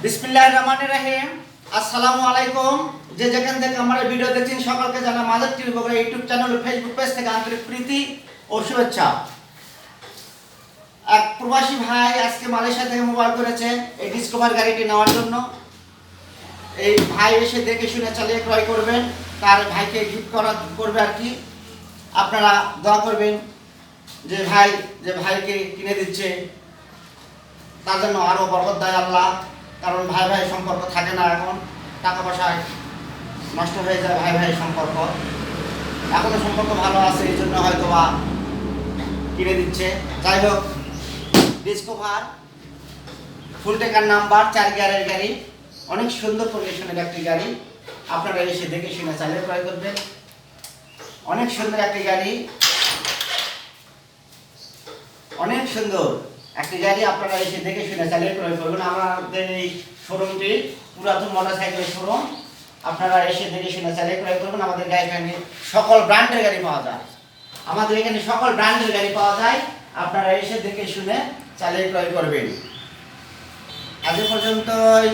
বিসমিল্লাহির রহমানির রহিম। আসসালামু আলাইকুম। যে যেখান থেকে আমার ভিডিও দেখছেন সকলকে জানাই mother TV Bogura YouTube channel ও ফেসবুক পেজ থেকে আন্তরিক প্রীতি ও শুভেচ্ছা। এক প্রবাসী ভাই আজকে মালয়েশিয়া থেকে মোবাইল করেছে এই ডিসকভার গাড়িটি নেওয়ার জন্য। এই ভাই এসে দেখে শুনে চালিয়ে ক্রয় করবেন, তার ভাইকে গিফট করবে আর কি। আপনারা দোয়া করবেন যে ভাইকে কিনে দিচ্ছে তার জন্য আরও বরকত দেয় আল্লাহ। কারণ ভাই ভাই সম্পর্ক থাকে না, এখন টাকা পয়সায় নষ্ট হয়ে যায় ভাই ভাই সম্পর্ক। এখনো সম্পর্ক ভালো আছে, এই জন্য হয়তো বা কিনে দিচ্ছে। যাই হোক, ডিসকভার ফুল টেকার নাম্বার 4 গিয়ারের গাড়ি, অনেক সুন্দর কন্ডিশনের একটি গাড়ি। আপনারা এসে দেখে শুনে চালিয়ে ক্রয় করবেন। অনেক সুন্দর একটি গাড়ি, অনেক সুন্দর একটি গাড়ি। আপনারা এসে দেখে শুনে চালিয়ে ক্রয় করবেন। আমাদের এই শোরুমটি পুরাতন মোটরসাইকেলের শোরুম। আপনারা এসে দেখে শুনে চালিয়ে ক্রয় করবেন। আমাদের এখানে সকল ব্র্যান্ডের গাড়ি পাওয়া যায়। আমাদের এখানে সকল ব্র্যান্ডের গাড়ি পাওয়া যায়। আপনারা এসে দেখে শুনে চালিয়ে ক্রয় করবেন। আজ পর্যন্তই।